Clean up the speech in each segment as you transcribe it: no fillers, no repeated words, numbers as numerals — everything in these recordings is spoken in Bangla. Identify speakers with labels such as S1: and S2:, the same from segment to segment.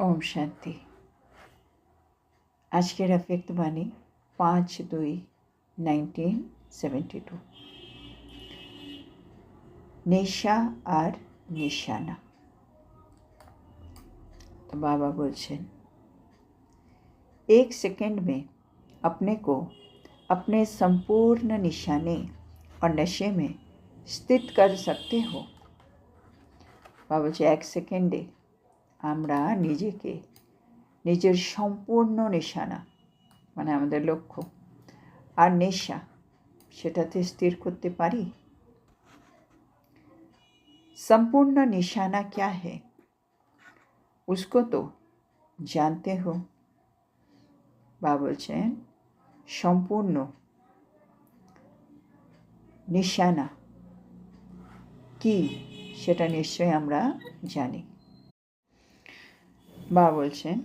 S1: ओम शांति। आज के रफीक बानी 5/2/1972। नेशा और निशाना। तो बाबा बोलছেন, एक सेकंड में अपने को अपने संपूर्ण निशाने और नशे में स्थित कर सकते हो। बाबा बोलছে एक सेकेंडे আমরা নিজেকে নিজের সম্পূর্ণ নিশানা মানে আমাদের লক্ষ্য আর নেশা সেটাতে স্থির করতে পারি। संपूर्ण निशाना क्या है उसको तो जानते हो। बाबा बोलছেন সম্পূর্ণ নিশানা কি সেটা নিশ্চয়ই আমরা জানি। बाबा बोलছেন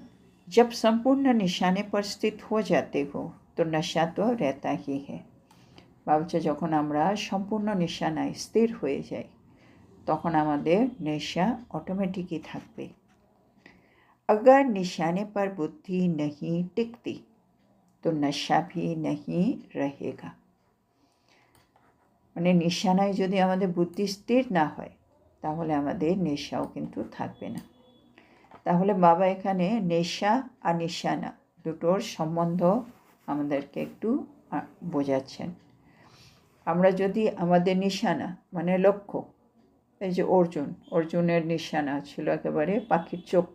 S1: जब संपूर्ण निशाने पर स्थित हो जाते हो तो नशा तो रहता ही है। बाबा बोलছে যখন আমরা সম্পূর্ণ নিশানায় স্থির হয়ে যাই তখন আমাদের नेशा ऑटोमेटिकली থাকবে। अगर निशाने पर बुद्धि नहीं टिकती तो नशा भी नहीं रहेगा। মানে নিশানায় যদি আমাদের বুদ্ধি স্থির না হয় তাহলে আমাদের নেশাও কিন্তু থাকবে না। তাহলে বাবা এখানে নেশা আর নিশানা দুটোর সম্বন্ধ আমাদেরকে একটু বোঝাচ্ছেন। আমরা যদি আমাদের নিশানা মানে লক্ষ্য, এই যে অর্জুনের নিশানা ছিল একেবারে পাখির চোখ,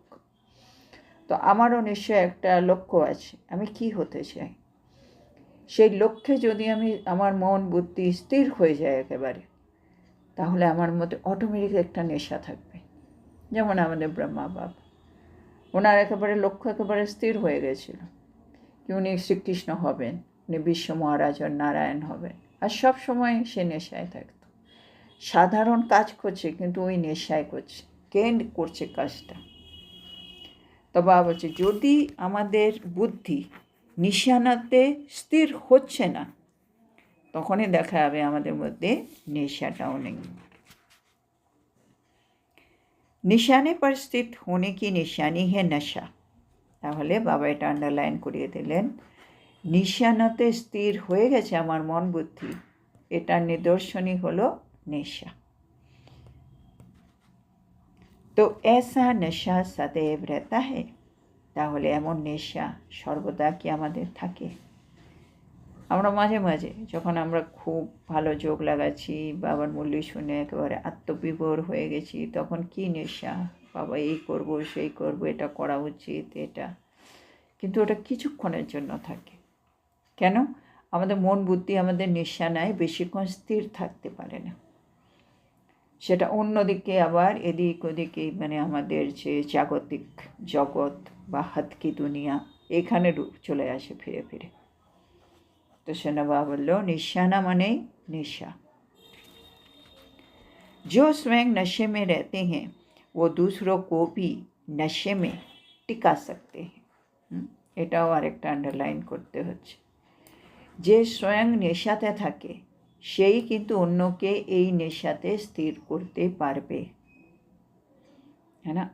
S1: তো আমারও নিশ্চয় একটা লক্ষ্য আছে, আমি কি হতে চাই। সেই লক্ষ্যে যদি আমার মন বুদ্ধি স্থির হয়ে যায় একেবারে, তাহলে আমার মধ্যে অটোমেটিক একটা নেশা থাকবে। যেমন আমাদের ব্রহ্মা বাবা, ওনার একেবারে লক্ষ্য একেবারে স্থির হয়ে গেছিল কি উনি শ্রীকৃষ্ণ হবেন, উনি বিশ্ব মহারাজ আর নারায়ণ হবেন, আর সব সময় সে নেশায় থাকত। সাধারণ কাজ করছে কিন্তু ওই নেশায় করছে, কে করছে কাজটা। তো বাবা বলছে যদি আমাদের বুদ্ধি নিশানাতে স্থির হচ্ছে না তখনই দেখা যাবে আমাদের মধ্যে নেশাটাও নেই। निशाने पर स्थित होने की निशानी है नशा। তাহলে বাবা এটা আন্ডারলাইন করিয়ে দিলেন, নিশানাতে স্থির হয়ে গেছে আমার মন বুদ্ধি, এটার নিদর্শনই হলো নেশা। তো ऐसा नशा सदैव रहता है। তাহলে এমন নেশা সর্বদা কি আমাদের থাকে? আমরা মাঝে মাঝে যখন আমরা খুব ভালো যোগ লাগাচ্ছি, বাবার মূল্য শুনে একেবারে আত্মবিভোর হয়ে গেছি, তখন কি নেশা, বাবা এই করব সেই করব, এটা করা উচিত এটা, কিন্তু ওটা কিছুক্ষণের জন্য থাকে। কেন? আমাদের মন বুদ্ধি আমাদের নিশানায় বেশিক্ষণ স্থির থাকতে পারে না, সেটা অন্যদিকে আবার এদিক ওদিকে মানে আমাদের যে জাগতিক জগৎ বা হাতকি দুনিয়া এখানে চলে আসে ফিরে ফিরে। तो शनवा बोलो निशाना माने निशा। जो स्वयं नशे में रहते हैं वो दूसरों को भी नशे में टिका सकते हैं। এটাও আরেকটা আন্ডারলাইন করতে হচ্ছে, যে স্বয়ং নেশাতে থাকে সেই কিন্তু অন্যকে এই নেশাতে স্থির করতে পারবে, হ্যাঁ না?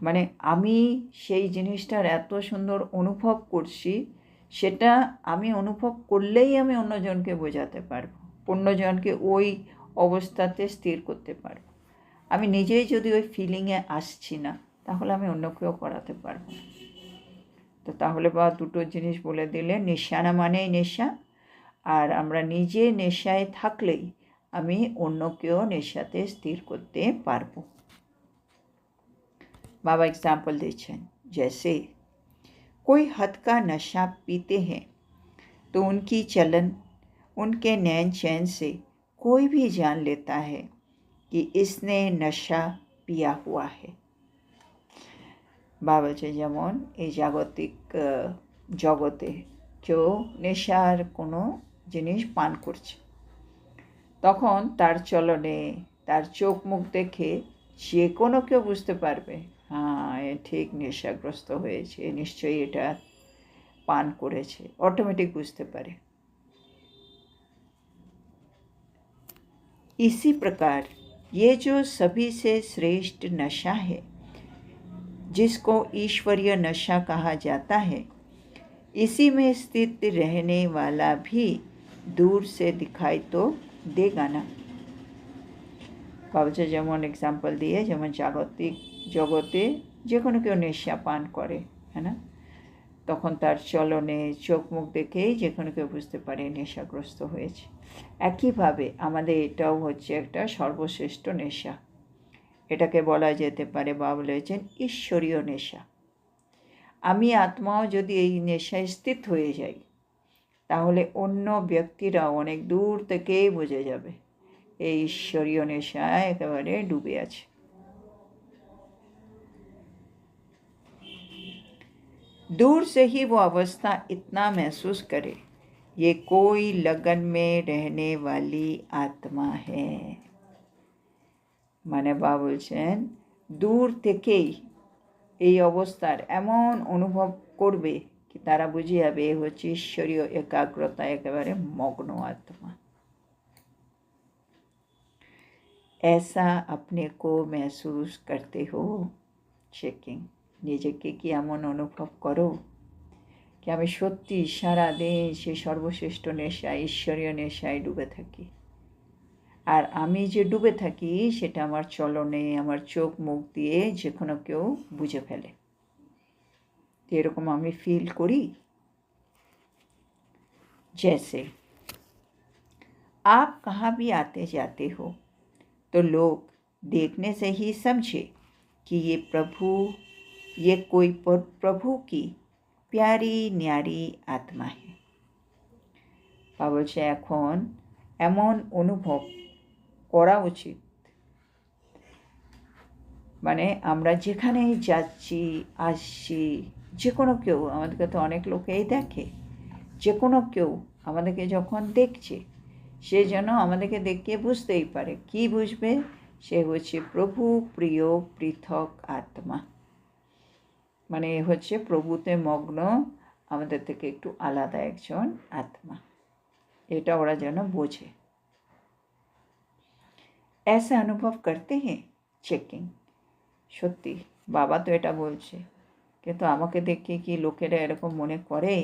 S1: মানে আমি সেই জিনিসটার এত সুন্দর অনুভব করছি, সেটা আমি অনুভব করলেই আমি অন্যজনকে বোঝাতে পারবো, অন্যজনকে ওই অবস্থাতে স্থির করতে পারবো। আমি নিজেই যদি ওই ফিলিংয়ে আসছি না তাহলে আমি অন্যকেও করাতে পারবো না। তো তাহলে বা দুটো জিনিস বলে দিলে, নিশানা মানেই নেশা, আর আমরা নিজে নেশায় থাকলেই আমি অন্যকেও নেশাতে স্থির করতে পারবো। बाबा एग्जाम्पल दिए, जैसे कोई हद का नशा पीते हैं तो उनकी चलन उनके नैन चैन से कोई भी जान लेता है कि इसने नशा पिया हुआ है। बाबा যে যেমন এই জাগতিক জগতে কেউ নেশার কোনো জিনিস পান করছে, তখন তার চলনে তার চোখ মুখ দেখে যে কোনো কেউ বুঝতে পারবে, हाँ ये ठीक नेशाग्रस्त হয়েছে, নিশ্চয়ই এটা পান করেছে, অটোমেটিক বুঝতে পারে। इसी प्रकार ये जो सभी से श्रेष्ठ नशा है जिसको ईश्वरीय नशा कहा जाता है, इसी में स्थित रहने वाला भी दूर से दिखाई तो देगा ना। বাবুচা যেমন এক্সাম্পল দিয়ে, যেমন জাগতিক জগতে যে কোনো কেউ নেশা পান করে, হ্যাঁ না, তখন তার চলনে চোখ মুখ দেখেই যে কোনো কেউ বুঝতে পারে নেশাগ্রস্ত হয়েছে। একইভাবে আমাদের এটাও হচ্ছে একটা সর্বশ্রেষ্ঠ নেশা। এটাকে বলা যেতে পারে, বাবা বলেছেন, ঈশ্বরীয় নেশা। আমি আত্মাও যদি এই নেশায় স্থিত হয়ে যাই, তাহলে অন্য ব্যক্তিরা অনেক দূর থেকেই বুঝে যাবে এই ঈশ্বরীয় নেশায় একেবারে ডুবে আছে। दूर से ही वो अवस्था इतना महसूस करे, ये कोई लगन में रहने वाली आत्मा है। মানে বাবা বলছেন, দূর থেকেই এই অবস্থার এমন অনুভব করবে কি তারা বুঝে যাবে এ হচ্ছে ঈশ্বরীয় একাগ্রতা একেবারে মগ্ন আত্মা। ऐसा अपने को महसूस करते हो? চেকিং, নিজেকে কি এমন অনুভব করো কি আমি সত্যি সারাদিন সেই সর্বশ্রেষ্ঠ নেশায়, ঈশ্বরীয় নেশায় ডুবে থাকি, আর আমি যে ডুবে থাকি সেটা আমার চলনে, আমার চোখ মুখ দিয়ে যে কোনো কেউ বুঝে ফেলে, এরকম আমি ফিল করি। जैसे आप कहाँ भी आते जाते हो तो लोग देखने से ही समझे कि ये कोई प्रभु की प्यारी न्यारी आत्मा है। বাবা বলছে এখন এমন অনুভব করা উচিত, মানে আমরা যেখানেই যাচ্ছি আসছি, যে কোনো কেউ আমাদেরকে তো অনেক লোকেই দেখে, যে কোনো কেউ আমাদেরকে যখন দেখছে সে যেন আমাদেরকে দেখে বুঝতেই পারে। কি বুঝবে? সে হচ্ছে প্রভু প্রিয় পৃথক আত্মা, মানে হচ্ছে প্রভুতে মগ্ন, আমাদের থেকে একটু আলাদা একজন আত্মা, এটা ওরা যেন বোঝে। ऐसा अनुभव करते हैं? চেকিং, সত্যি বাবা তো এটা বলছে, কিন্তু আমাকে দেখে কি লোকেরা এরকম মনে করে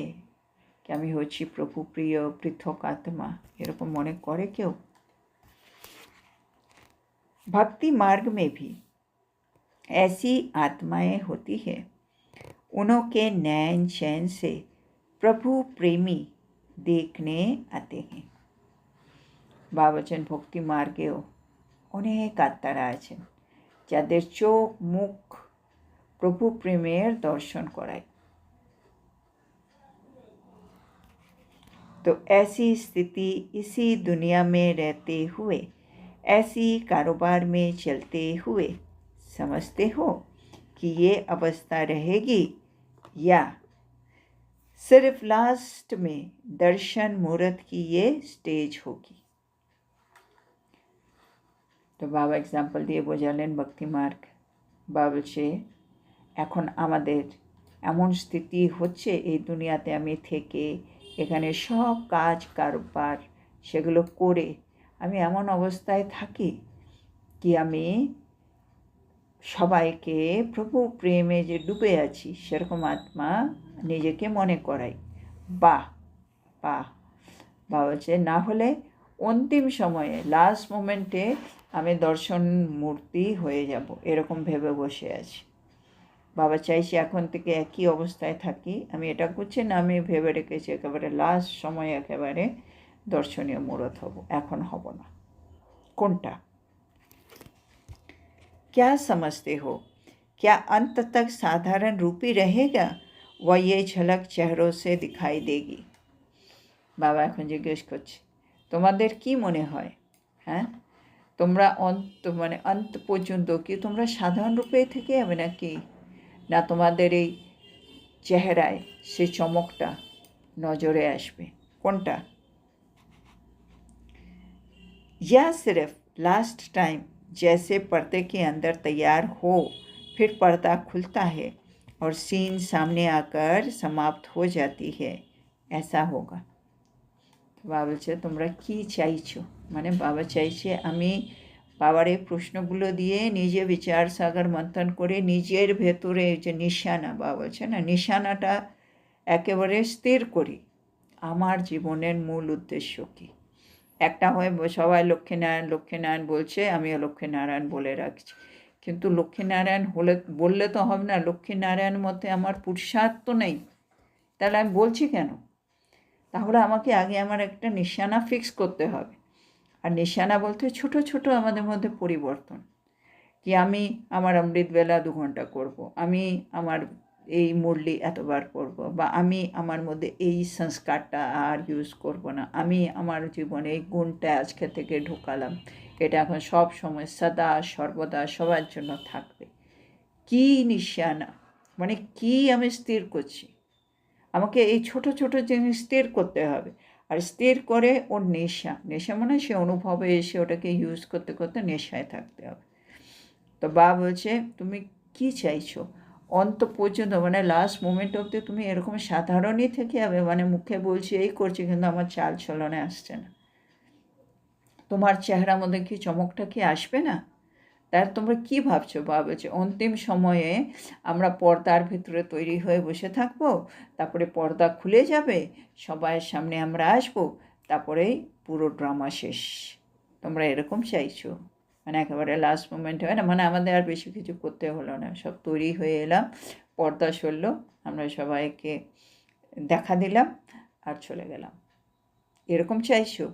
S1: कि আমি হচ্ছি প্রভু প্রিয় পৃথক আত্মা, এরকম মনে করে কেউ? भक्ति मार्ग में भी ऐसी आत्माएं होती है, उनके नैन चैन से प्रभु प्रेमी देखने आते हैं। বাবা বলছেন ভক্তি মার্গেও অনেক আত্মারা আছেন যাদের চোখ মুখ প্রভু প্রেমের দর্শন করায়। तो ऐसी स्थिति इसी दुनिया में रहते हुए, ऐसी कारोबार में चलते हुए समझते हो कि ये अवस्था रहेगी या सिर्फ लास्ट में दर्शन मुहूर्त की ये स्टेज होगी। তো বাবা এক্সাম্পল দিয়ে বোঝালেন ভক্তি মার্গ। বাবা বলছে এখন আমাদের এমন স্থিতি হচ্ছে এই দুনিয়াতে আমি থেকে এখানে সব কাজ কারবার সেগুলো করে আমি এমন অবস্থায় থাকি কি আমি সবাইকে প্রভু প্রেমে যে ডুবে আছি সেরকম আত্মা নিজেকে মনে করাই। বাহ বাহ, বা বলছে না হলে অন্তিম সময়ে লাস্ট মোমেন্টে আমি দর্শন মূর্তি হয়ে যাব এরকম ভেবে বসে আছি। বাবা চাইছি এখন থেকে একই অবস্থায় থাকি, আমি এটা করছি না, আমি ভেবে রেখেছি একেবারে লাস্ট সময়ে একেবারে দর্শনীয় মূরত হব, এখন হব না। কোনটা? क्या समझते हो? क्या अंत तक साधारण रूप ही रहेगा व ये झलक चेहरों से दिखाई देगी? বাবা এখন জিজ্ঞেস করছে তোমাদের কি মনে হয়, হ্যাঁ তোমরা অন্ত পর্যন্ত কি তোমরা সাধারণ রূপেই থেকে যাবে নাকি, না তোমাদের এই চেহারায় সে চমকটা নজরে আসবে? কোনটা? या सिर्फ लास्ट टाइम जैसे पर्दे के अंदर तैयार हो फिर पर्दा खुलता है और सीन सामने आकर समाप्त हो जाती है, ऐसा होगा? বাবা বলছে তোমরা কি চাইছো, মানে বাবা চাইছে আমি বাবার এই প্রশ্নগুলো দিয়ে নিজে বিচার সাগর মন্থন করে নিজের ভেতরে যে নিশানা, বাবা বলছে না, নিশানাটা একেবারে স্থির করি আমার জীবনের মূল উদ্দেশ্য কী। একটা হয়ে সবাই লক্ষ্মীনারায়ণ লক্ষ্মীনারায়ণ বলছে, আমিও লক্ষ্মীনারায়ণ বলে রাখছি, কিন্তু লক্ষ্মীনারায়ণ বললে তো হবে না। লক্ষ্মীনারায়ণের মধ্যে আমার পুরুষার্থ নেই, তাহলে আমি বলছি কেন? তাহলে আমাকে আগে আমার একটা নিশানা ফিক্স করতে হবে। আর নিশানা বলতে ছোট ছোট আমাদের মধ্যে পরিবর্তন, কি আমি আমার অমৃতবেলা 2 ঘন্টা করব, আমি আমার এই মুরলি এতবার করব, বা আমি আমার মধ্যে এই সংস্কারটা আর ইউজ করব না, আমি আমার জীবনে এই গুণটা আজকে থেকে ঢোকালাম, এটা এখন সব সময় সদা সর্বদা সবার জন্য থাকবে। কি নিশানা, মানে কি আমি স্থির করছি, আমাকে এই ছোট ছোট জিনিস স্থির করতে হবে। আর স্থির করে ওর নেশা মানে সে অনুভবে এসে ওটাকে ইউজ করতে করতে নেশায় থাকতে হবে। তো বাবা বলছে তুমি কি চাইছো অন্ত পর্যন্ত, মানে লাস্ট মোমেন্ট অবধি তুমি এরকম সাধারণই থেকে যাবে, মানে মুখে বলছি এই করছি কিন্তু আমার চাল চলনে আসছে না, তোমার চেহারার মধ্যে কি চমকটা কি আসবে না? তার তোমরা কি ভাবছো? বাবা বলছে অন্তিম সময়ে আমরা পর্দার ভিতরে তৈরি হয়ে বসে থাকবো, তারপরে পর্দা খুলে যাবে, সবাইয়ের সামনে আমরা আসবো, তারপরেই পুরো ড্রামা শেষ। তোমরা এরকম চাইছো? মানে একেবারে লাস্ট মোমেন্ট হয় না, মানে আমাদের আর বেশি কিছু করতে হলো না, সব তৈরি হয়ে এলাম, পর্দা সরলো, আমরা সবাইকে দেখা দিলাম আর চলে গেলাম, এরকম চাইছো?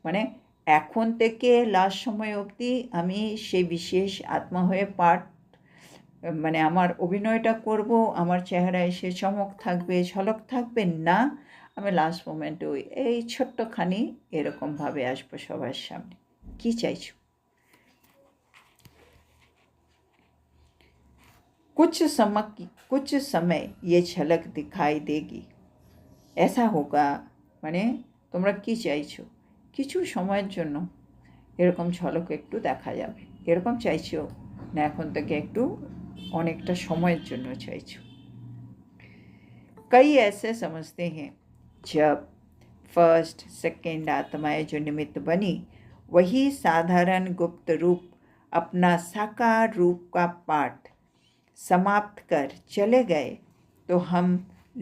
S1: মানে এখন থেকে লাস্ট সময় অবধি আমি সেই বিশেষ আত্মা হয়ে মানে আমার অভিনয়টা করব, আমার চেহারায় সে চমক থাকবে, ঝলক থাকবে না, আমি লাস্ট মোমেন্টে ওই এই ছোট্টখানি এরকমভাবে আসবো সবার সামনে। কি চাইছো? कुछ समय ये झलक दिखाई देगी, ऐसा होगा, মানে তোমরা কি চাইছো? কিছু সময়ের জন্য এরকম ঝলক একটু দেখা যাবে, এরকম চাইছো না এখন থেকে একটু অনেকটা সময়ের জন্য চাইছো? कई ऐसे समझते हैं जब फर्स्ट सेकेंड आत्माएं जो निमित्त बनी वही साधारण गुप्त रूप अपना साकार रूप का पाठ समाप्त कर चले गए तो हम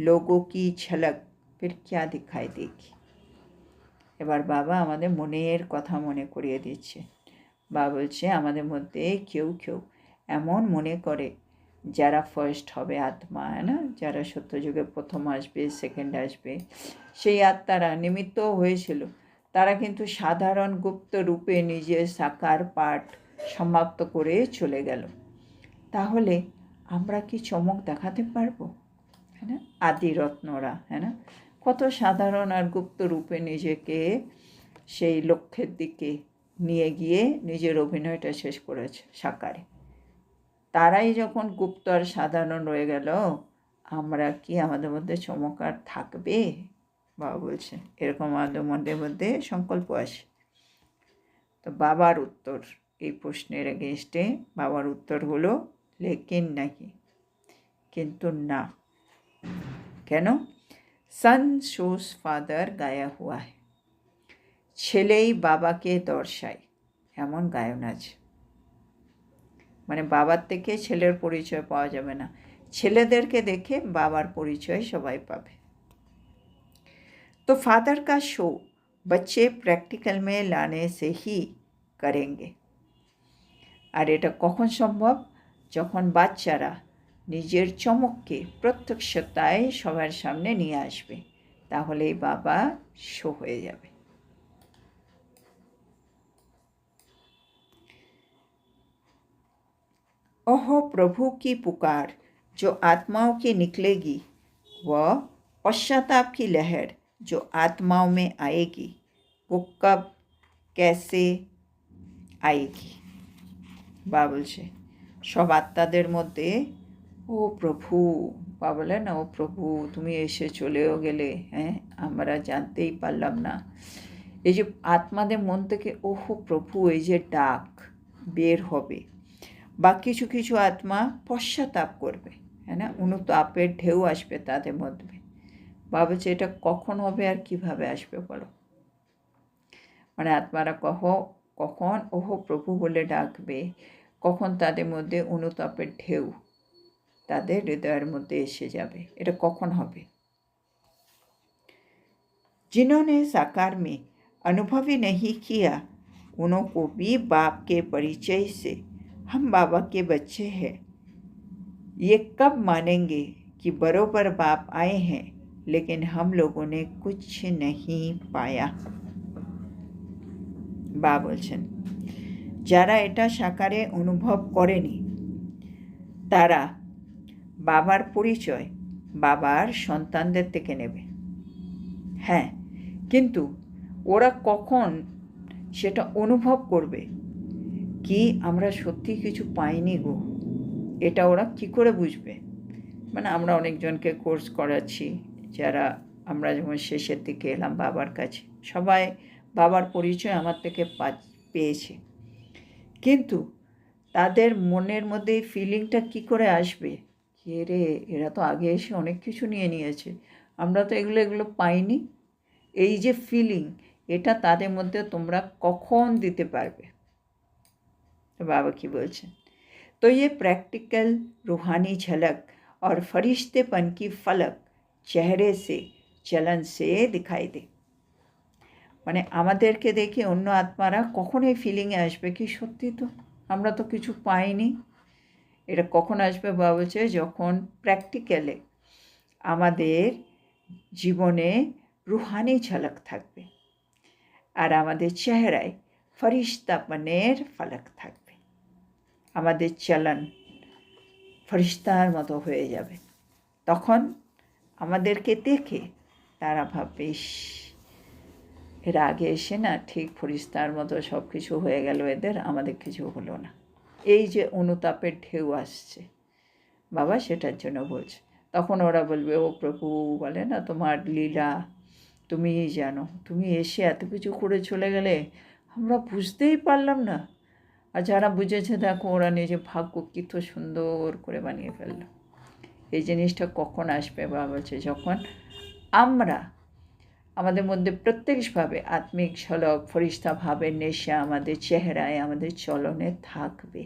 S1: लोगों की झलक फिर क्या दिखाई देगी। এবার বাবা আমাদের মনের কথা মনে করিয়ে দিচ্ছে। বাবা বলছে আমাদের মধ্যে কেউ কেউ এমন মনে করে যারা ফার্স্ট হবে আত্মা, না, যারা সত্যযুগে প্রথম আসবে, সেকেন্ড আসবে, সেই আত্মারা নিমিত্ত হয়েছিল, তারা কিন্তু সাধারণ গুপ্ত রূপে নিজের সাকার পাঠ সমাপ্ত করে চলে গেল। তাহলে আমরা কি চমক দেখাতে পারবো? হ্যাঁ না, আদিরত্নরা, হ্যাঁ না, কত সাধারণ আর গুপ্ত রূপে নিজেকে সেই লক্ষ্যের দিকে নিয়ে গিয়ে নিজের অভিনয়টা শেষ করেছে সাকারে। তারাই যখন গুপ্ত আর সাধারণ রয়ে গেল, আমরা কি আমাদের মধ্যে চমক আর থাকবে? বাবা বলছেন এরকম আমাদের মনের মধ্যে সংকল্প আসে। তো বাবার উত্তর এই প্রশ্নের এগেনস্টে বাবার উত্তর হলো লেকিন নাকি, কিন্তু না। কেন? सन शोज फादर গায়া হুয়া है, ছেলেই বাবাকে দর্শায়, এমন গায়ন আছে। মানে বাবার থেকে ছেলের পরিচয় পাওয়া যাবে না, ছেলেদেরকে দেখে বাবার পরিচয় সবাই পাবে। तो फादर का शो बच्चे प्रैक्टिकल में लाने से ही करेंगे। আর এটা কখন সম্ভব? যখন বাচ্চারা নিজের চমককে প্রত্যক্ষতায় সবার সামনে নিয়ে আসবে, তাহলেই বাবা শো হয়ে যাবে। ओहो प्रभु की पुकार जो आत्माओं की निकलेगी, वह पश्चाताप की लहर जो आत्माओं में आएगी, वो कब कैसे आएगी। বা বলছে সব আত্মাদের মধ্যে ও প্রভু, বা বলে না ও প্রভু তুমি এসে চলেও গেলে, হ্যাঁ আমরা জানতেই পারলাম না। এই যে আত্মাদের মন থেকে ওহো প্রভু এই যে ডাক বের হবে, বা কিছু কিছু আত্মা পশ্চাতাপ করবে, হ্যাঁ না, অনুতাপের ঢেউ আসবে তাদের মধ্যে। বা বলছে এটা কখন হবে আর কিভাবে আসবে বলো। মানে আত্মারা কখন ওহো প্রভু বলে ডাকবে, কখন তাদের মধ্যে অনুতাপের ঢেউ তাদের হৃদয়ের মধ্যে এসে যাবে, এটা কখন হবে? जिन्होंने साकार में अनुभव ही नहीं किया उनको भी बाप के परिचय से हम बाबा के बच्चे हैं ये कब मानेंगे कि बरोबर बाप आए हैं लेकिन हम लोगों ने कुछ नहीं पाया। বা বলছেন যারা এটা সাকারে অনুভব করেনি তারা বাবার পরিচয় বাবার সন্তানদের থেকে নেবে। হ্যাঁ, কিন্তু ওরা কখন সেটা অনুভব করবে কি আমরা সত্যি কিছু পাইনি গো, এটা ওরা কি করে বুঝবে? মানে আমরা অনেকজনকে কোর্স করাচ্ছি, যারা আমরা যখন শেষের দিকে এলাম বাবার কাছে, সবাই বাবার পরিচয় আমার থেকে পেয়েছে, কিন্তু তাদের মনের মধ্যে এই ফিলিংটা কী করে আসবে, কে রে এরা তো আগে এসে অনেক কিছু নিয়ে নিয়েছে, আমরা তো এগুলো পাইনি। এই যে ফিলিং, এটা তাদের মধ্যে তোমরা কখন দিতে পারবে? बाबा की बोलছেন तो ये प्रैक्टिकल रूहानी झलक और फरिश्तेपन की फलक चेहरे से चलन से दिखाई दे। মানে আমাদেরকে দেখে অন্য আত্মারা কখন এই ফিলিংয়ে আসবে কি সত্যি তো আমরা তো কিছু পাইনি। এটা কখন আসবে বাবা বলছে যখন প্র্যাকটিক্যালে আমাদের জীবনে রুহানি ঝলক থাকবে আর আমাদের চেহারায় ফরিস্তাপনের ফলক থাকবে, আমাদের চলন ফরিস্তার মতো হয়ে যাবে। তখন আমাদেরকে দেখে তারা ভাববে এর আগে এসে না ঠিক ফরিস্তার মতো সব কিছু হয়ে গেল, এদের আমাদের কিছু হলো না। এই যে অনুতাপের ঢেউ আসছে বাবা সেটার জন্য বলছে। তখন ওরা বলবে ও প্রভু বলে না তোমার লীলা তুমিই জানো, তুমি এসে এত কিছু করে চলে গেলে আমরা বুঝতেই পারলাম না। আর যারা বুঝেছে দেখো ওরা নিজে ভাগ্য কী তো সুন্দর করে বানিয়ে ফেললো। এই জিনিসটা কখন আসবে বাবা বলছে যখন আমরা আমাদের মধ্যে প্রত্যেকভাবে আত্মিক ঝলক ফরিস্তা ভাবের নেশা আমাদের চেহারায় আমাদের চলনে থাকবে।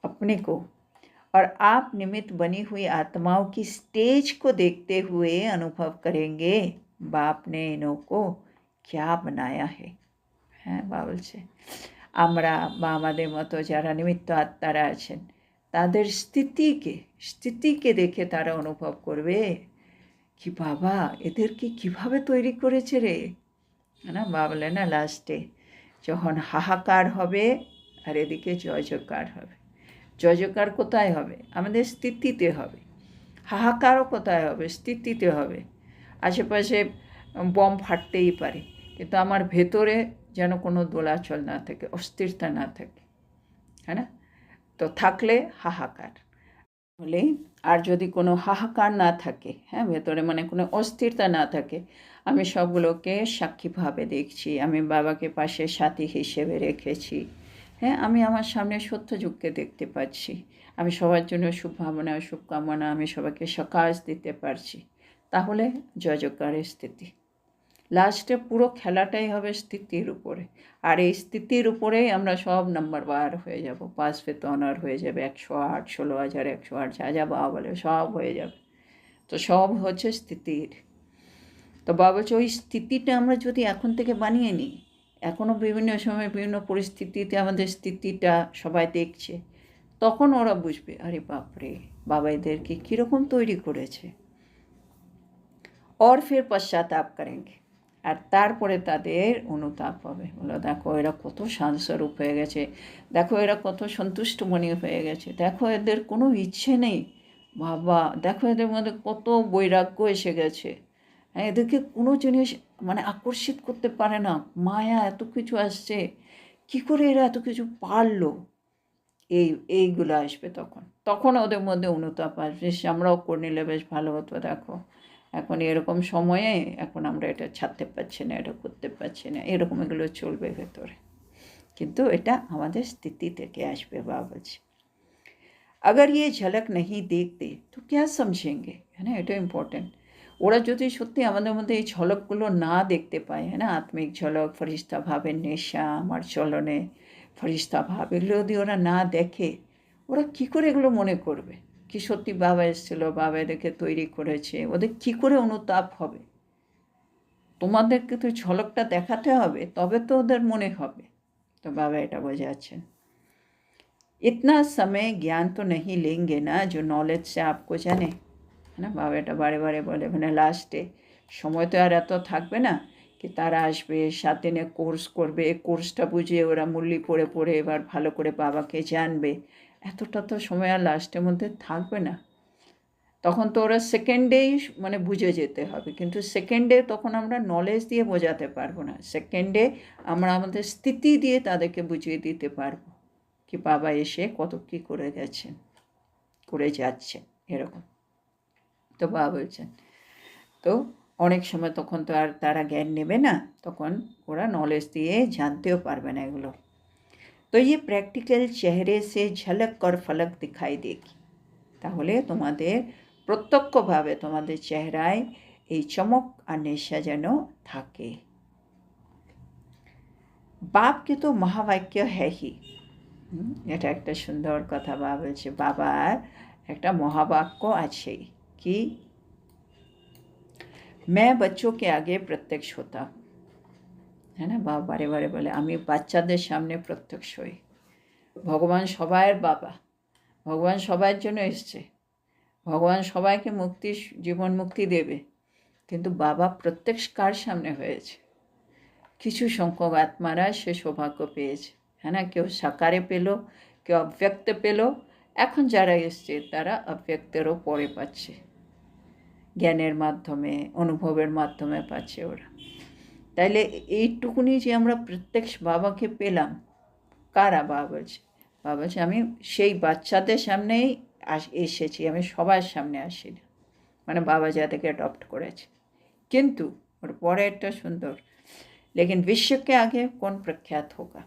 S1: अपने को और आप निमित्त बनी हुई आत्माओं की स्टेज को देखते हुए अनुभव करेंगे बाप ने इन्हों को क्या बनाया है। হ্যাঁ বা বলছে আমরা বা আমাদের মতো যারা নিমিত্ত আত্মারা আছেন তাদের স্থিতিকে দেখে তারা অনুভব করবে কি বাবা এদেরকে কিভাবে তৈরি করেছে রে, না বা বলে না লাস্টে যখন হাহাকার হবে আর এদিকে জয় জয়কার হবে। জয় জয়কার কোথায় হবে? আমাদের স্থিতিতে হবে। হাহাকারও কোথায় হবে? স্থিতিতে হবে। আশেপাশে বম ফাটতেই পারে, কিন্তু আমার ভেতরে যেন কোনো দোলাচল না থাকে, অস্থিরতা না থাকে, হ্যাঁ না? তো থাকলে হাহাকার হলে, আর যদি কোনো হাহাকার না থাকে, হ্যাঁ ভেতরে মানে কোনো অস্থিরতা না থাকে, আমি সবগুলোকে সাক্ষীভাবে দেখছি, আমি বাবাকে পাশে সাথী হিসেবে রেখেছি, হ্যাঁ আমি আমার সামনে সত্যযুগকে দেখতে পাচ্ছি, আমি সবার জন্য শুভভাবনা শুভকামনা আমি সবাইকে সকাশ দিতে পারছি, তাহলে জয়জয়কারের স্থিতি। লাস্টে পুরো খেলাটাই হবে স্থিতির উপরে, আর এই স্থিতির উপরেই আমরা সব নাম্বার বার হয়ে যাব, পাস পেতে অনার হয়ে যাবে 108 16,000 108 যা যা বাবা বলে সব হয়ে যাবে। তো সব হচ্ছে স্থিতির। তো বাবা বলছে ওই স্থিতিটা আমরা যদি এখন থেকে বানিয়ে নিই, এখনও বিভিন্ন সময় বিভিন্ন পরিস্থিতিতে আমাদের স্থিতিটা সবাই দেখছে, তখন ওরা বুঝবে আরে বাপরে বাবা এদেরকে কীরকম তৈরি করেছে। और फिर पश्चाताप करेंगे, আর তারপরে তাদের অনুতাপ হবে, বলো দেখো এরা কত শান্তস্বরূপ হয়ে গেছে, দেখো এরা কত সন্তুষ্টমণি হয়ে গেছে, দেখো এদের কোনো ইচ্ছে নেই বাবা, দেখো এদের মধ্যে কত বৈরাগ্য এসে গেছে, হ্যাঁ এদেরকে কোনো জিনিস মানে আকর্ষিত করতে পারে না, মায়া এত কিছু আসছে, কি করে এরা এত কিছু পারলো, এইগুলো আসবে। তখন ওদের মধ্যে অনুতাপ আসবে, আমরাও করে নিলে বেশ ভালো হতো, দেখো এখন এরকম সময়ে এখন আমরা এটা ছাড়তে পারছি না, এটা করতে পারছি না, এরকম এগুলো চলবে ভেতরে, কিন্তু এটা আমাদের স্থিতি থেকে আসবে বাবা বলছে। अगर ये झलक नहीं देखते तो क्या समझेंगे, है ना, এটা ইম্পর্টেন্ট। ওরা যদি সত্যি আমাদের মধ্যে এই ঝলকগুলো না দেখতে পায়, হ্যাঁ না, আত্মিক ঝলক, ফরিস্তা ভাবের নেশা, আমার চলনে ফরিস্তা ভাব, এগুলো যদি ওরা না দেখে, ওরা কী করে এগুলো মনে করবে কি সত্যি বাবা এসেছিলো, বাবা এদেরকে তৈরি করেছে, ওদের কী করে অনুতাপ হবে? তোমাদেরকে তো ঝলকটা দেখাতে হবে, তবে তো ওদের মনে হবে। তো বাবা এটা বোঝাচ্ছেন, इतना समय ज्ञान तो नहीं लेंगे ना जो नॉलेज से आपको जाने, है ना। বাবা এটা বারে বারে বলে, মানে লাস্টে সময় তো আর এত থাকবে না কি তারা আসবে 7 দিনের কোর্স করবে, কোর্সটা বুঝিয়ে ওরা মুরলি পড়ে পড়ে এবার ভালো করে বাবাকে জানবে, এতটা তো সময় আর লাস্টের মধ্যে থাকবে না। তখন তো ওরা সেকেন্ডেই মানে বুঝে যেতে হবে, কিন্তু সেকেন্ডে তখন আমরা নলেজ দিয়ে বোঝাতে পারবো না, সেকেন্ডে আমরা আমাদের স্থিতি দিয়ে তাদেরকে বুঝিয়ে দিতে পারবো কি বাবা এসে কত কী করে গেছেন, করে যাচ্ছেন, এরকম। তো বাবা বলছেন, তো অনেক সময় তখন তো আর তারা জ্ঞান নেবে না, তখন ওরা নলেজ দিয়ে জানতেও পারবে না এগুলো। তো ये প্র্যাকটিক্যাল চেহারে সে ঝলক और ফলক দিখাই দেगी, তাহলে তোমাদের প্রত্যক্ষভাবে তোমাদের চেহারায় এই চমক আর নেশা যেন থাকে। বাপ কি তো মহাবাক্য হ্যাহি, এটা একটা সুন্দর কথা বাবা বলছে, বাবার একটা মহাবাক্য আছে কি, मैं बच्चों के आगे प्रत्यक्ष होता हूँ, है ना। বাবা বারে বারে বলে আমি বাচ্চাদের সামনে প্রত্যক্ষ হই। ভগবান সবাইয়ের বাবা, ভগবান সবার জন্য এসছে, ভগবান সবাইকে মুক্তি, জীবন মুক্তি দেবে, কিন্তু বাবা প্রত্যক্ষ কার সামনে হয়েছে? কিছু সংখ্যক আত্মারা সে সৌভাগ্য পেয়েছে, হ্যাঁ না। কেউ সাকারে পেল, কেউ অব্যক্ত পেল, এখন যারা এসছে তারা অব্যক্তেরও পরে পাচ্ছে, জ্ঞানের মাধ্যমে, অনুভবের মাধ্যমে পাচ্ছে ওরা। তাইলে এইটুকুনি যে আমরা প্রত্যক্ষ বাবাকে পেলাম, কারা? বাবা বলছে, বাবা বলছে আমি সেই বাচ্চাদের সামনেই এসেছি, আমি সবার সামনে আসি না, মানে বাবা যাদেরকে অ্যাডপ্ট করেছে। কিন্তু ওর পরে একটা সুন্দর, लेकिन विश्व के आगे कौन प्रख्यात होगा।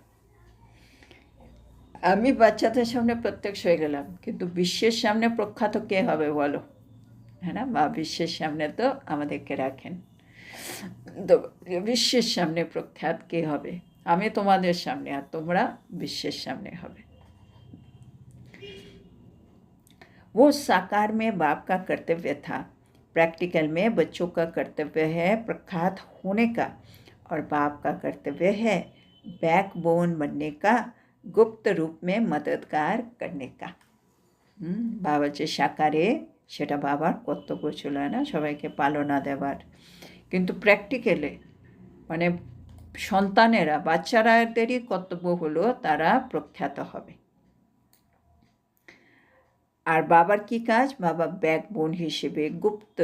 S1: আমি বাচ্চাদের সামনে প্রত্যক্ষ হয়ে গেলাম, কিন্তু বিশ্বের সামনে প্রখ্যাত কে হবে বলো, হ্যাঁ না। বা বিশ্বের সামনে তো আমাদেরকে রাখেন, তো বিশ্বের সামনে প্রখ্যাত কে হবে? আমি তোমাদের সামনে, আর তোমরা বিশ্বের সামনে হবে। वो साकार में बाप का कर्तव्य था, प्रैक्टिकल में बच्चों का कर्तव्य है प्रख्यात होने का, और बाप का कर्तव्य है बैकबोन बनने का, गुप्त रूप में मददगार करने का। বাবা যে সাকারে সেটা বাবার কর্তব্য ছিল না সবাইকে পালনা দেবার, কিন্তু প্র্যাকটিক্যালে মানে সন্তানেরা, বাচ্চারাদেরই কর্তব্য হলো তারা প্রখ্যাত হবে। আর বাবার কি কাজ? বাবা ব্যাকবোন হিসেবে গুপ্ত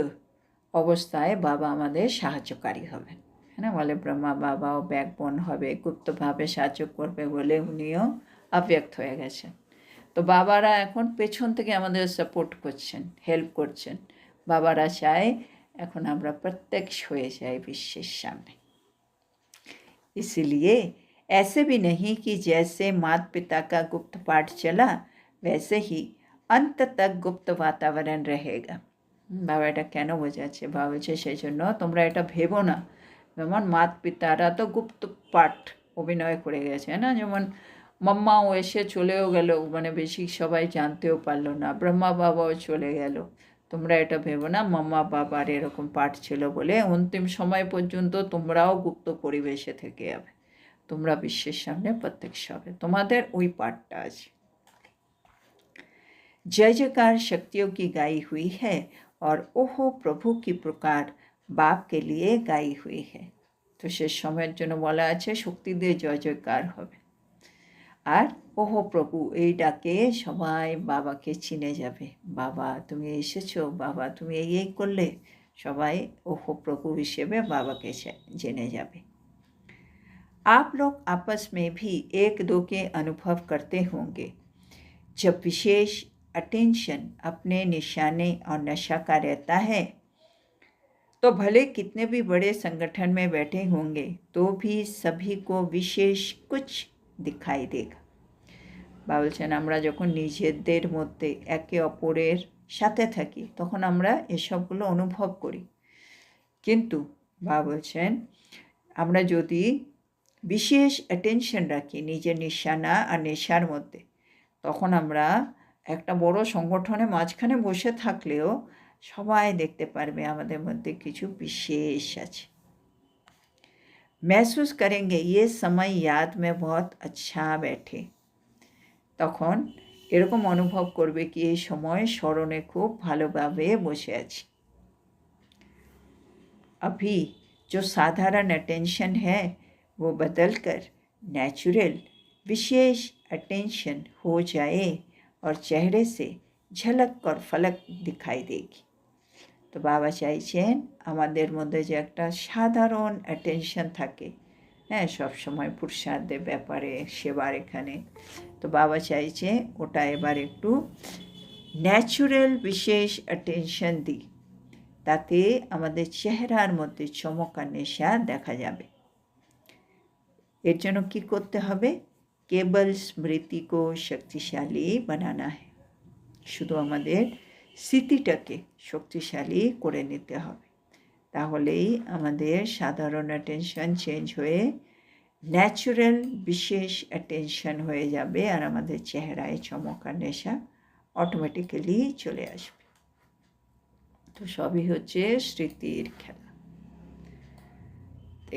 S1: অবস্থায় বাবা আমাদের সাহায্যকারী হবেন, হ্যাঁ না। বলে ব্রহ্মা বাবাও ব্যাকবোন হবে, গুপ্তভাবে সাহায্য করবে বলে উনিও অব্যক্ত হয়ে গেছেন। তো বাবারা এখন পেছন থেকে আমাদের সাপোর্ট করছেন, হেল্প করছেন। বাবারা চায় এখন আমরা প্রত্যক্ষ হয়ে যাই বিশ্বের সামনে। इसलिए ऐसे भी नहीं कि जैसे माता पिता का गुप्त पाठ चला वैसे ही अंत तक गुप्त वातावरण रहेगा। বাবা এটা কেন বোঝাচ্ছে? বাবা বলছে সেই জন্য তোমরা এটা ভেবো না যেমন মাতা পিতারা তো গুপ্ত পাঠ অভিনয় করে গেছে না, যেমন মাম্মাও এসে চলেও গেল, মানে বেশি সবাই জানতেও পারলো না, ব্রহ্মা বাবাও চলে গেল। তোমরা এটা ভেবো না মাম্মা বাবার এরকম পাঠ ছিল বলে অন্তিম সময় পর্যন্ত তোমরাও গুপ্ত পরিবেশে থেকে যাবে, তোমরা বিশ্বের সামনে প্রত্যক্ষ হবে, তোমাদের ওই পাঠটা আছে। जय जयकार शक्तियों की गाई हुई है और ओहो प्रभु की पुकार बाप के लिए गाई हुई है। তো শেষ সময়ের জন্য বলা আছে শক্তি দিয়ে জয় জয়কার হবে, আর ওহো প্রভু এই ডাকে সবাই বাবাকে চিনে যাবে, বাবা তুমি এসেছো, বাবা তুমি এই করলে, সবাই ওহো প্রভু হিসেবে বাবাকে জেনে যাবে। आप लोग आपस में भी एक दो के अनुभव करते होंगे, जब विशेष अटेंशन अपने निशाने और नशा का रहता है तो भले कितने भी बड़े संगठन में बैठे होंगे तो भी सभी को विशेष कुछ दिखाई देगा। বলছেন আমরা যখন নিজেদের মধ্যে একে অপরের সাথে থাকি তখন আমরা এসবগুলো অনুভব করি, কিন্তু বাবা বলছেন আমরা যদি বিশেষ অ্যাটেনশন রাখি নিজের নিশানা আর নেশার মধ্যে, তখন আমরা একটা বড় সংগঠনের মাঝখানে বসে থাকলেও সবাই দেখতে পারবে আমাদের মধ্যে কিছু বিশেষ আছে। महसूस करेंगे ये समय याद में बहुत अच्छा बैठे। তখন এরকম অনুভব করবে কি এই সময় স্মরণে খুব ভালোভাবে বসে আছি। अभी जो साधारण अटेंशन है वो बदलकर नेचुरल विशेष अटेंशन हो जाए और चेहरे से झलक और फलक दिखाई देगी। তো বাবা চাইছেন আমাদের মধ্যে যে একটা সাধারণ অ্যাটেনশন থাকে, হ্যাঁ, সবসময় পুরুষার্থের ব্যাপারে সেবার এখানে, তো বাবা চাইছে ওটা এবার একটু ন্যাচুরাল বিশেষ অ্যাটেনশন দিই, তাতে আমাদের চেহারার মধ্যে চমক আর নেশা দেখা যাবে। এর জন্য কী করতে হবে? কেবল স্মৃতিকে শক্তিশালী বানানা है। শুধু আমাদের স্মৃতিটাকে শক্তিশালী করে নিতে হবে, তাহলেই আমাদের সাধারণ অ্যাটেনশন চেঞ্জ হয়ে ন্যাচুরাল বিশেষ অ্যাটেনশন হয়ে যাবে, আর আমাদের চেহারায় চমক আর নেশা অটোমেটিক্যালি চলে আসবে। তো সবই হচ্ছে স্মৃতির খেলা।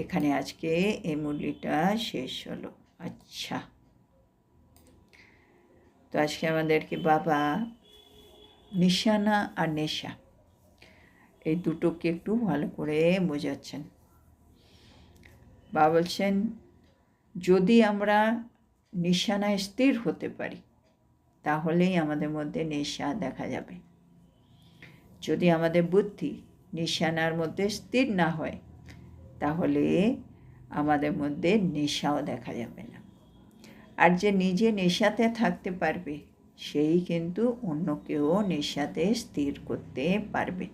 S1: এখানে আজকে এই মুরলিটা শেষ হলো। আচ্ছা, তো আজকে আমাদেরকে বাবা নিশানা আর নেশা এই দুটোকে একটু ভালো করে বোঝাচ্ছেন। বাবা বলছেন যদি আমরা নিশানায় স্থির হতে পারি তাহলেই আমাদের মধ্যে নেশা দেখা যাবে। যদি আমাদের বুদ্ধি নিশানার মধ্যে স্থির না হয় তাহলে আমাদের মধ্যে নেশাও দেখা যাবে না। আর যে নিজে নেশাতে থাকতে পারবে সেই কিন্তু অন্যকেও নেশাতে স্থির করতে পারবে।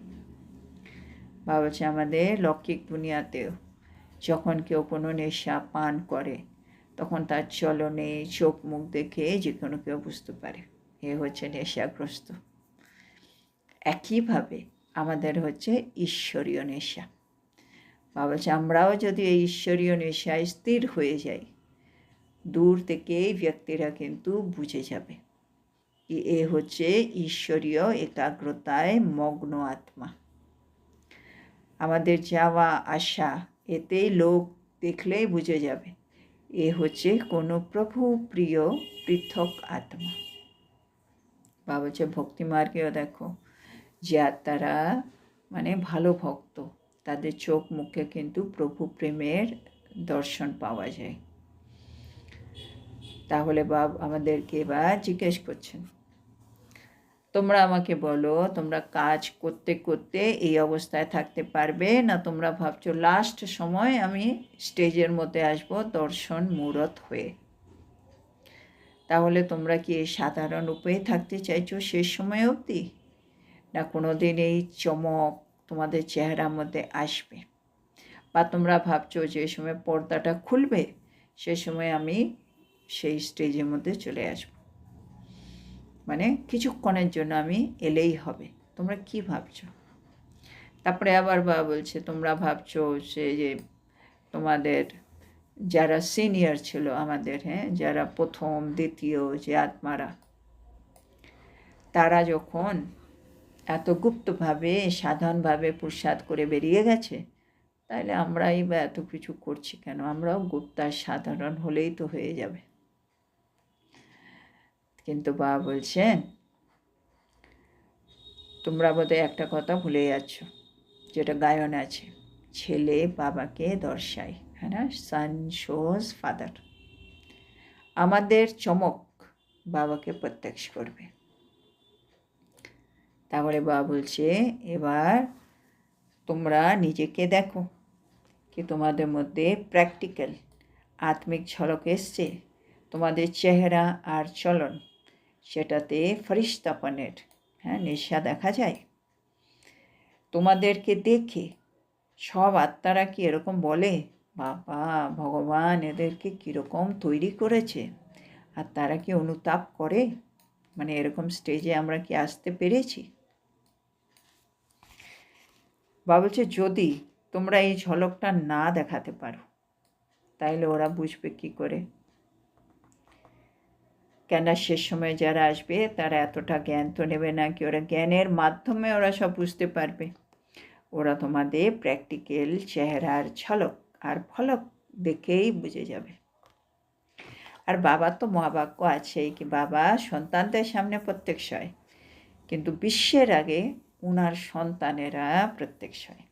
S1: বাবা বলছে আমাদের লৌকিক দুনিয়াতেও যখন কেউ কোনো নেশা পান করে তখন তার চলনে চোখ মুখ দেখে যে কোনো কেউ বুঝতে পারে এ হচ্ছে নেশাগ্রস্ত। একইভাবে আমাদের হচ্ছে ঈশ্বরীয় নেশা। বাবা বলছে আমরাও যদি এই ঈশ্বরীয় নেশায় স্থির হয়ে যাই, দূর থেকেই ব্যক্তিরা কিন্তু বুঝে যাবে কি এ হচ্ছে ঈশ্বরীয় একাগ্রতায় মগ্ন আত্মা। আমাদের যাওয়া আসা এতেই লোক দেখলেই বুঝে যাবে এ হচ্ছে কোনো প্রভু প্রিয় পৃথক আত্মা। বাবা বলছে ভক্তি মার্গেও দেখো যে আত্মারা মানে ভালো ভক্ত, তাদের চোখ মুখে কিন্তু প্রভু প্রেমের দর্শন পাওয়া যায়। তাহলে বাবা আমাদেরকে এবার জিজ্ঞেস করছেন তোমরা আমাকে বলো তোমরা কাজ করতে করতে এই অবস্থায় থাকতে পারবে না তোমরা ভাবছো লাস্ট সময় আমি স্টেজের মধ্যে আসবো দর্শন মূরত হয়ে? তাহলে তোমরা কি এই সাধারণ রূপেই থাকতে চাইছো শেষ সময় অবধি, না কোনো দিন এই চমক তোমাদের চেহারার মধ্যে আসবে? বা তোমরা ভাবছো যে সময় পর্দাটা খুলবে সে সময় আমি সেই স্টেজের মধ্যে চলে আসব, মানে কিছুক্ষণের জন্য আমি এলেই হবে? তোমরা কি ভাবছো? তারপরে আবার বাবা বলছে তোমরা ভাবছো সে যে তোমাদের যারা সিনিয়র ছিল আমাদের, হ্যাঁ, যারা প্রথম দ্বিতীয় যে আত্মারা, তারা যখন এত গুপ্তভাবে সাধারণভাবে পুরুষার্থ করে বেরিয়ে গেছে, তাহলে আমরাই বা এত কিছু করছি কেন? আমরাও গুপ্তার সাধারণ হলেই তো হয়ে যাবে। কিন্তু বাবা বলছেন তোমরা বোধহয় একটা কথা ভুলে যাচ্ছ, যেটা গায়ন আছে, ছেলে বাবাকে দর্শায়, হ্যাঁ না, সান শোজ ফাদার। আমাদের চমক বাবাকে প্রত্যক্ষ করবে। তাহলে বাবা বলছে এবার তোমরা নিজেকে দেখো কি তোমাদের মধ্যে প্র্যাকটিক্যাল আত্মিক ঝলক এসছে, তোমাদের চেহারা আর চলন সেটাতে ফরিস্তাপনের, হ্যাঁ, নেশা দেখা যায়। তোমাদেরকে দেখে সব আত্মারা কি এরকম বলে বাবা ভগবান এদেরকে কীরকম তৈরি করেছে, আর তারা কি অনুতাপ করে, মানে এরকম স্টেজে আমরা কি আসতে পেরেছি? বাবা বলছে যদি তোমরা এই ঝলকটা না দেখাতে পারো, তাইলে ওরা বুঝবে কি করে? কেন শেষ সময় যারা আসবে তারা এতটা জ্ঞান তো নেবে না কি, ওরা জ্ঞানের মাধ্যমে ওরা সব বুঝতে পারবে। ওরা তোমাদের প্র্যাকটিক্যাল চেহারার ঝলক আর ফলক দেখেই বুঝে যাবে। আর বাবার তো মহাবাক্য আছেই কি, বাবা সন্তানদের সামনে প্রত্যক্ষ হয়, কিন্তু বিশ্বের আগে উনার সন্তানেরা প্রত্যক্ষ হয়।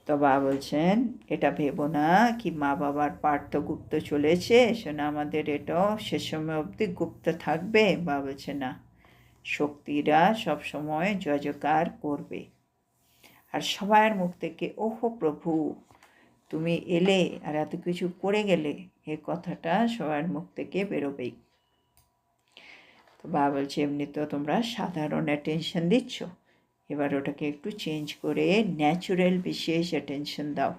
S1: তো বাবা বলছেন এটা ভেবো না কি মা বাবার পাঠ তো গুপ্ত চলেছে, শোনা আমাদের এটাও শেষ সময় অবধি গুপ্ত থাকবে। বাবা বলছে না, শক্তিরা সবসময় জয়জয়কার করবে, আর সবার মুখ থেকে ওহো প্রভু তুমি এলে আর এত কিছু করে গেলে, এ কথাটা সবার মুখ থেকে বেরোবেই। তো বাবা বলছে এমনি তো তোমরা সাধারণ অ্যাটেনশন দিচ্ছ, এবার ওটাকে একটু চেঞ্জ করে ন্যাচুরাল বিশেষ অ্যাটেনশন দাও,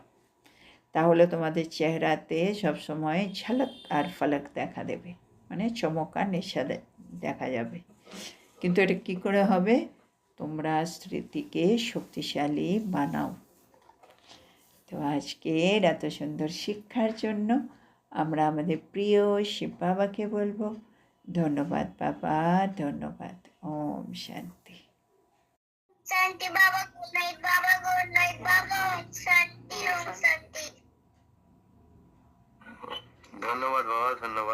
S1: তাহলে তোমাদের চেহারাতে সবসময় ঝলক আর ফলক দেখা দেবে, মানে চমক আর নেশা দেখা যাবে। কিন্তু এটা কী করে হবে? তোমরা স্মৃতিকে শক্তিশালী বানাও। তো আজকের এত সুন্দর শিক্ষার জন্য আমরা আমাদের প্রিয় শিব বাবাকে বলবো ধন্যবাদ বাবা, ধন্যবাদ। ওম শান্তি।
S2: শান্তি বাবা, গুড নাইট বাবা, গুড নাইট বাবা, ওম শান্তি, ওম শান্তি। ধন্যবাদ বাবা, ধন্যবাদ।